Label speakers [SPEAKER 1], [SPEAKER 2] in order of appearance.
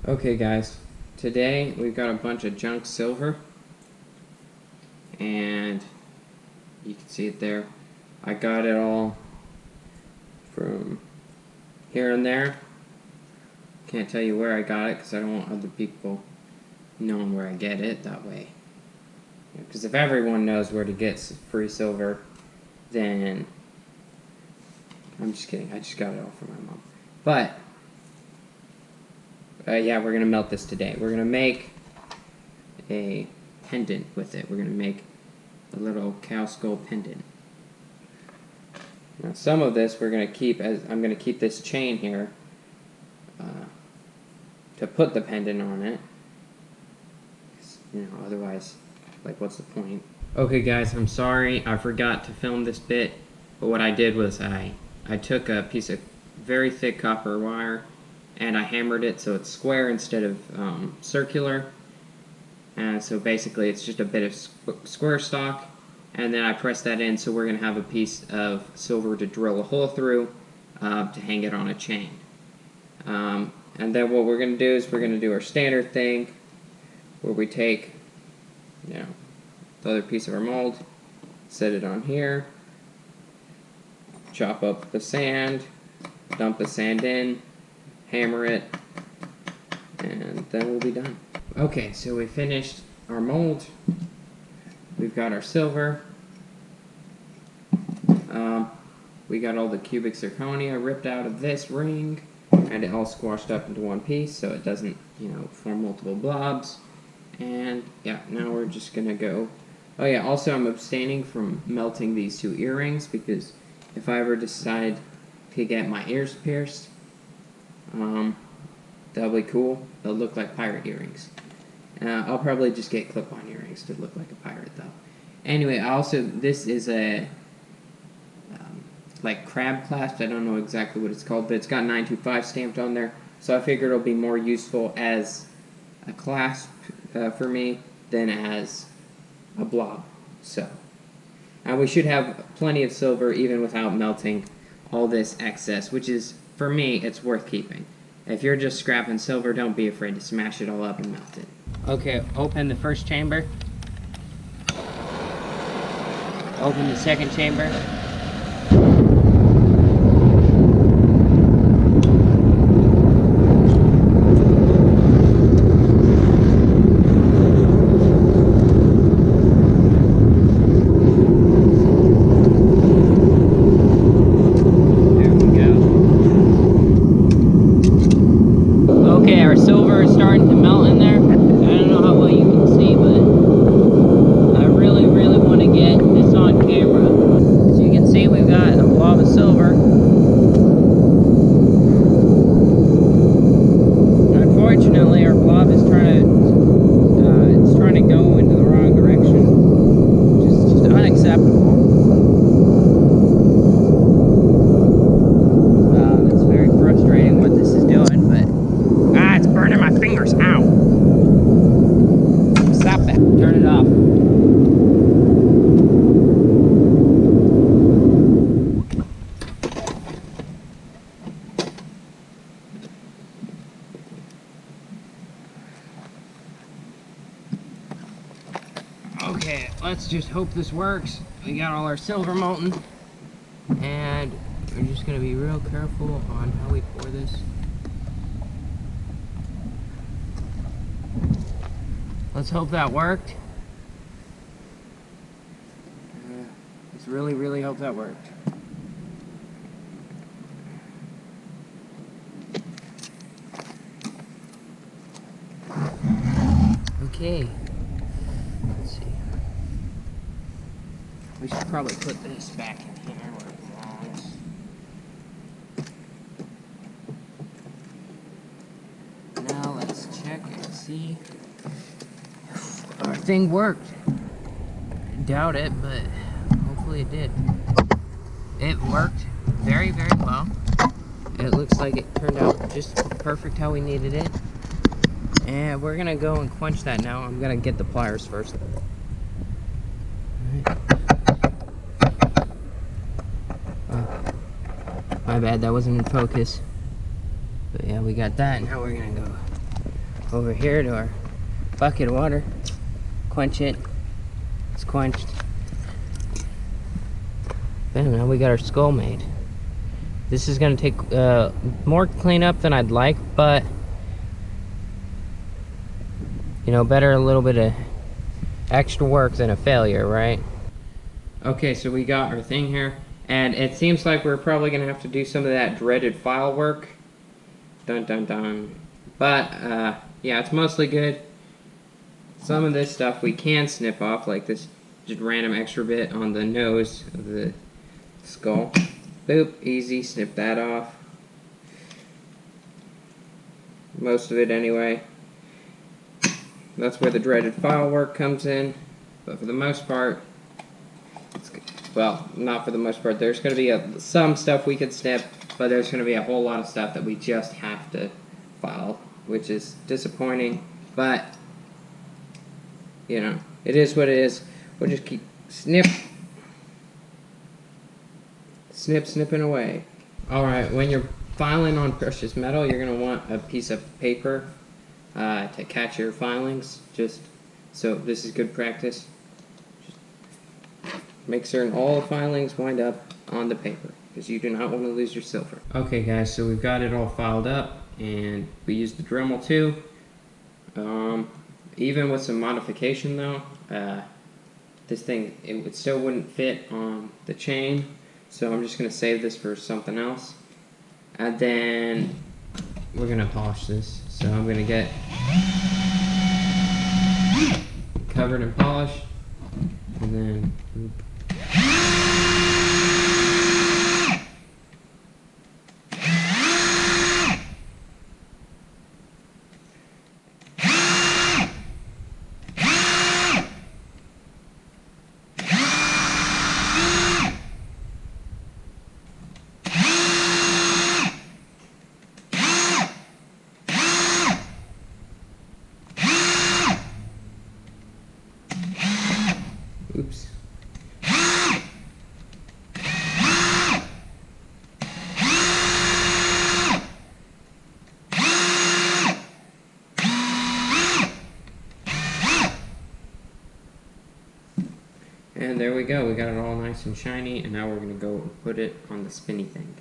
[SPEAKER 1] Okay guys, today we've got a bunch of junk silver, and you can see it there. I got it all from here and there. Can't tell you where I got it because I don't want other people knowing where I get it that way. Because if everyone knows where to get free silver, then I'm just kidding. I just got it all from my mom. But yeah, we're gonna melt this today. We're gonna make a pendant with it. We're gonna make a little cow skull pendant. Now, some of this we're gonna keep as I'm gonna keep this chain here to put the pendant on it. You know, otherwise, like, what's the point? Okay, guys, I'm sorry I forgot to film this bit, but what I did was I took a piece of very thick copper wire and I hammered it so it's square instead of circular. And so basically it's just a bit of square stock, and then I pressed that in, so we're going to have a piece of silver to drill a hole through to hang it on a chain. And then what we're going to do is we're going to do our standard thing where we take, you know, the other piece of our mold, set it on here, chop up the sand, dump the sand in, hammer it, and then we'll be done. Okay, so we finished our mold. We've got our silver. We got all the cubic zirconia ripped out of this ring, and it all squashed up into one piece so it doesn't, you know, form multiple blobs. And yeah, now we're just gonna go. Oh yeah, also I'm abstaining from melting these two earrings because if I ever decide to get my ears pierced, that'll be cool. They'll look like pirate earrings. I'll probably just get clip-on earrings to look like a pirate, though. Anyway, this is a, like, crab clasp. I don't know exactly what it's called, but it's got 925 stamped on there. So I figured it'll be more useful as a clasp for me than as a blob. So, and we should have plenty of silver even without melting all this excess, which is, for me, it's worth keeping. If you're just scrapping silver, don't be afraid to smash it all up and melt it. Okay, open the first chamber. Open the second chamber. Okay, our silver is starting to melt in there. I don't know how well you can see, but I really want to get this on camera. As you can see, we've got a blob of silver. Unfortunately, our blob is trying to go into the wrong direction, which is just unacceptable. It's very frustrating what this is doing, but it's burning my fingers. Ow. Stop that. Turn it off. Okay, let's just hope this works. We got all our silver molten, and we're just going to be real careful on how we pour this. Let's hope that worked. Let's really hope that worked. Okay. Let's see. We should probably put this back in here where it belongs. Now let's check and see. Our thing worked. I doubt it, but hopefully it did. It worked very well. It looks like it turned out just perfect how we needed it. And we're gonna go and quench that now. I'm gonna get the pliers first. My bad, that wasn't in focus. But yeah, we got that, and now we're gonna go over here to our bucket of water. Quench it. It's quenched. Bam, now we got our skull made. This is gonna take more cleanup than I'd like, but you know, better a little bit of extra work than a failure, right? Okay, so we got our thing here, and it seems like we're probably gonna have to do some of that dreaded file work. Dun dun dun. But yeah, it's mostly good. Some of this stuff we can snip off, like this just random extra bit on the nose of the skull. Boop, easy, snip that off. Most of it anyway. That's where the dreaded file work comes in. But for the most part, well, not for the most part, there's going to be some stuff we could snip, but there's going to be a whole lot of stuff that we just have to file, which is disappointing, but you know, it is what it is. We'll just keep snipping away. Alright, when you're filing on precious metal, you're going to want a piece of paper to catch your filings. Just so this is good practice. Just make certain all the filings wind up on the paper, because you do not want to lose your silver. Okay guys, so we've got it all filed up, and we used the Dremel too. Even with some modification though, this thing, it still wouldn't fit on the chain, so I'm just going to save this for something else. And then we're going to polish this. So I'm going to get covered and polished, and then oops. And there we go, we got it all nice and shiny, and now we're going to go and put it on the spinny thing.